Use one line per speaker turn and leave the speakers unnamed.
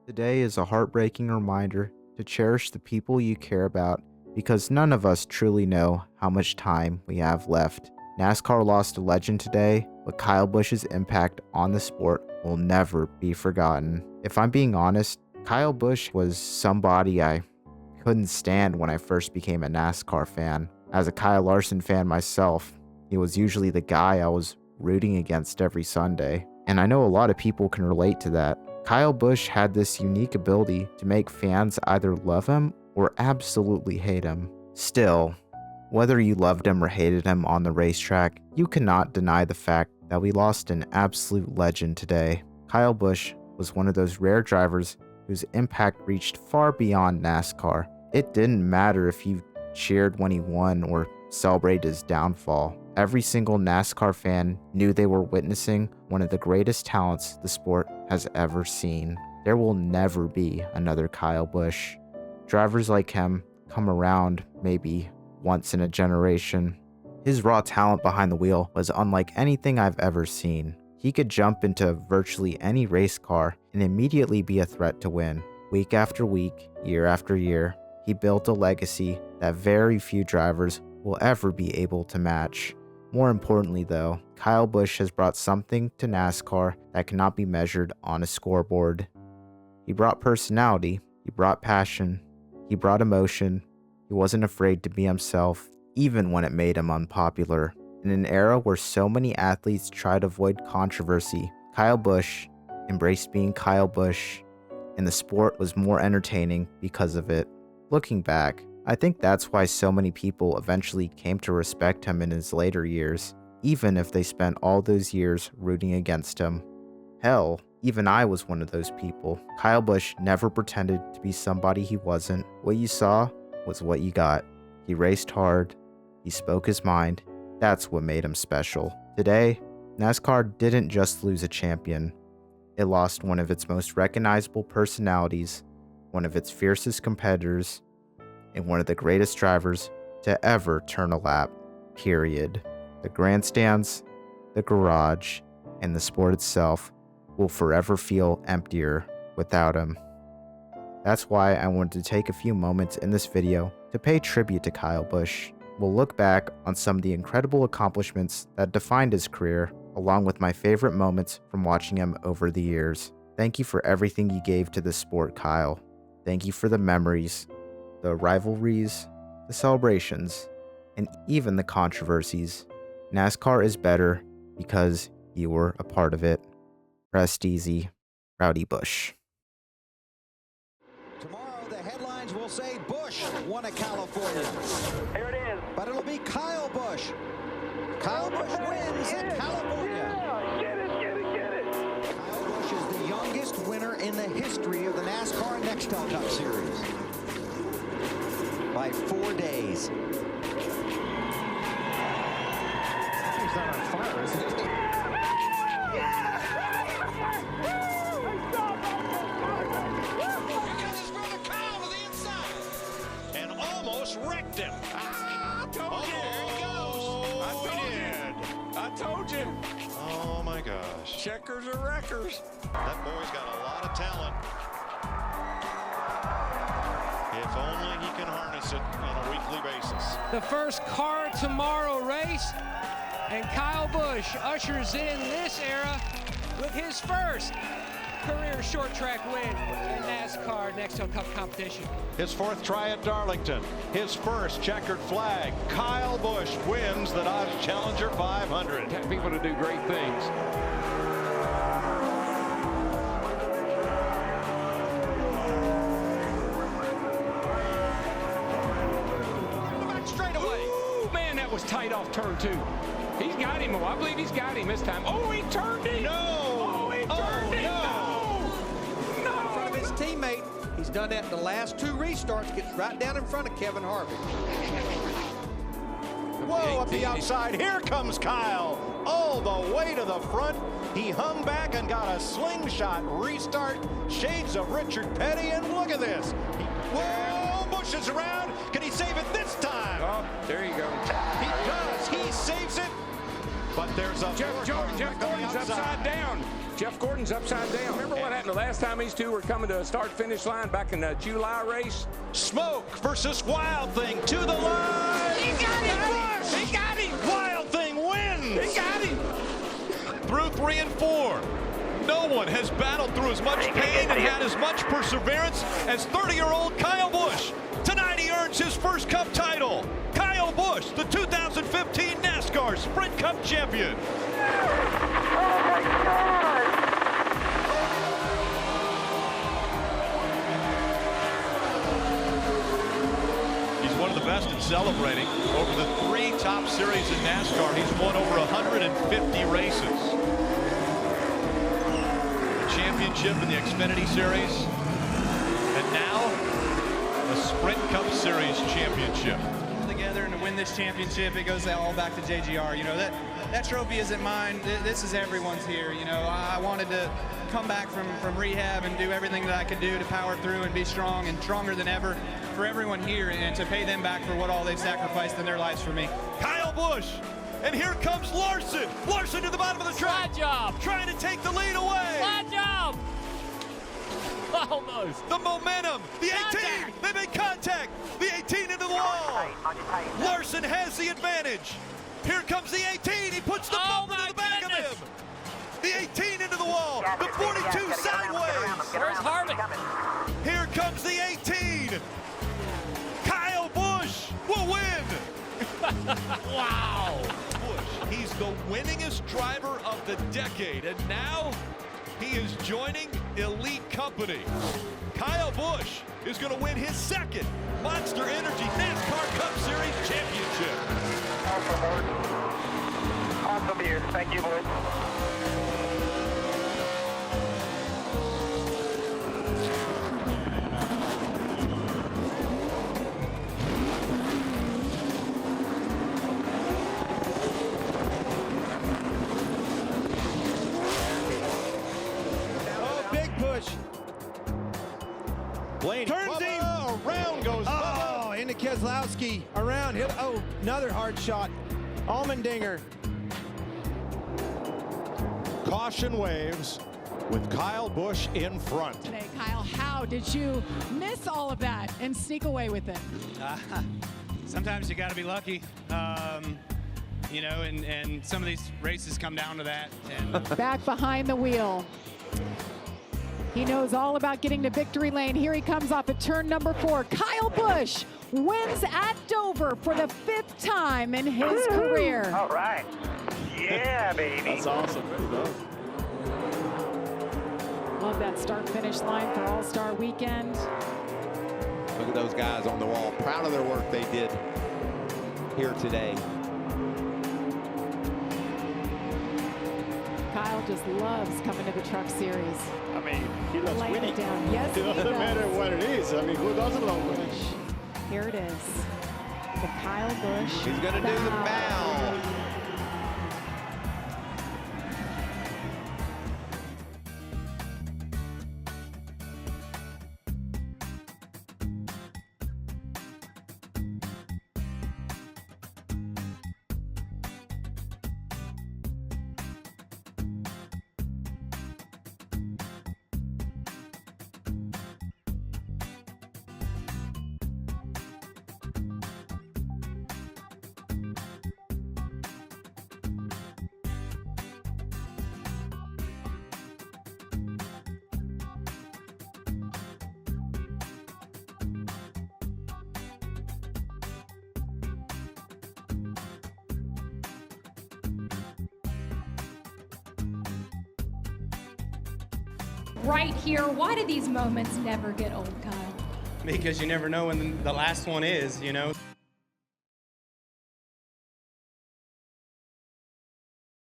Today is a heartbreaking reminder to cherish the people you care about because none of us truly know how much time we have left. NASCAR lost a legend today, but Kyle Busch's impact on the sport will never be forgotten. If I'm being honest, Kyle Busch was somebody I couldn't stand when I first became a NASCAR fan. As a Kyle Larson fan myself, he was usually the guy I was rooting against every Sunday. And I know a lot of people can relate to that. Kyle Busch had this unique ability to make fans either love him or absolutely hate him. Still, whether you loved him or hated him on the racetrack, you cannot deny the fact that we lost an absolute legend today. Kyle Busch was one of those rare drivers whose impact reached far beyond NASCAR. It didn't matter if you cheered when he won or celebrated his downfall. Every single NASCAR fan knew they were witnessing one of the greatest talents the sport has ever seen. There will never be another Kyle Busch. Drivers like him come around maybe once in a generation. His raw talent behind the wheel was unlike anything I've ever seen. He could jump into virtually any race car and immediately be a threat to win. Week after week, year after year, he built a legacy that very few drivers will ever be able to match. More importantly though, Kyle Busch has brought something to NASCAR that cannot be measured on a scoreboard. He brought personality, he brought passion, he brought emotion. He wasn't afraid to be himself, even when it made him unpopular. In an era where so many athletes try to avoid controversy, Kyle Busch embraced being Kyle Busch, and the sport was more entertaining because of it. Looking back, I think that's why so many people eventually came to respect him in his later years, even if they spent all those years rooting against him. Hell, even I was one of those people. Kyle Busch never pretended to be somebody he wasn't. What you saw was what you got. He raced hard, he spoke his mind. That's what made him special. Today, NASCAR didn't just lose a champion. It lost one of its most recognizable personalities, one of its fiercest competitors, and one of the greatest drivers to ever turn a lap, period. The grandstands, the garage, and the sport itself will forever feel emptier without him. That's why I wanted to take a few moments in this video to pay tribute to Kyle Busch. We'll look back on some of the incredible accomplishments that defined his career, along with my favorite moments from watching him over the years. Thank you for everything you gave to this sport, Kyle. Thank you for the memories, the rivalries, the celebrations, and even the controversies. NASCAR is better because you were a part of it. Rest easy, Rowdy Busch.
Tomorrow the headlines will say Busch won at California.
Here it is.
But it'll be Kyle Busch. Kyle Busch wins at California.
Yeah, get it.
Kyle Busch is the youngest winner in the history of the NASCAR Nextel Cup Series. By 4 days. He's not on fire, is he?
Wrecked him.
I told you. There he goes. I told you.
Oh my gosh.
Checkers are wreckers.
That boy's got a lot of talent. If only he can harness it on a weekly basis.
The first car tomorrow race, and Kyle Busch ushers in this era with his first career short track win in NASCAR Nextel Cup competition.
His fourth try at Darlington. His first checkered flag. Kyle Busch wins the Dodge Challenger 500.
Got people to do great things. Back straight away. Ooh, man, that was tight off turn 2. He's got him. Oh, I believe he's got him this time. Oh, he turned him.
No.
Oh, he turned him. No.
In front of his teammate. He's done that in the last 2 restarts. Gets right down in front of Kevin Harvick.
Whoa, up the outside. Here comes Kyle. All the way to the front. He hung back and got a slingshot restart. Shades of Richard Petty, and look at this. Whoa, Busch is around. Can he save it this time?
Oh, there you go.
He does. He saves it. But there's a
Jeff Gordon's upside down. Jeff Gordon's upside down. Remember what happened the last time these two were coming to a start-finish line back in the July race?
Smoke versus Wild Thing to the line.
He got him!
Busch!
He got him!
Wild Thing wins.
He got him!
Through 3 and 4. No one has battled through as much pain and had as much perseverance as 30-year-old Kyle Busch. Tonight he earns his first Cup title. Kyle Busch, the 2015 NASCAR Sprint Cup champion. He's one of the best at celebrating. Over the 3 top series in NASCAR, he's won over 150 races. Championship in the Xfinity Series, and now a Sprint Cup Series championship.
Together and to win this championship, it goes all back to JGR. You know, that trophy isn't mine. This is everyone's here. You know, I wanted to come back from rehab and do everything that I could do to power through and be strong and stronger than ever for everyone here, and to pay them back for what all they've sacrificed in their lives for me.
Kyle Busch, and here comes Larson. Larson to the bottom of the track.
Slide job.
Trying to take the lead away.
Slide job. Almost.
The momentum. The 18.
Contact.
They make contact. The 18 into the wall. Larson has the advantage. Here comes the 18. He puts the bump into the back of him. The 18 into the wall. The 42 sideways.
Where's Harvick?
Here comes the 18. Kyle Busch will win.
Wow.
Busch, he's the winningest driver of the decade, and now he is joining elite company. Kyle Busch is going to win his second Monster Energy NASCAR Cup Series championship.
Awesome year. Thank you, boys.
Blaney
Turns him.
Around goes Bubba.
Oh, into Keselowski. Around. Oh, another hard shot. Allmendinger.
Caution waves with Kyle Busch in front.
Today, Kyle, how did you miss all of that and sneak away with it?
Sometimes you got to be lucky. You know, and some of these races come down to that. And
Back behind the wheel. He knows all about getting to victory lane. Here he comes off at turn number 4. Kyle Busch wins at Dover for the 5th time in his career.
All right. Yeah, baby.
That's awesome.
Love that start-finish line for All-Star Weekend.
Look at those guys on the wall. Proud of their work they did here today.
Kyle just loves coming to the Truck Series.
I mean, he loves
Laying
winning.
it down. Yes,
It
he
doesn't matter
does.
what it is. I mean, who doesn't love winning?
Here it is. The Kyle Busch.
He's going to do the bow.
Right here, why do these moments never get old, Kyle?
because you never know when the last one is, you know.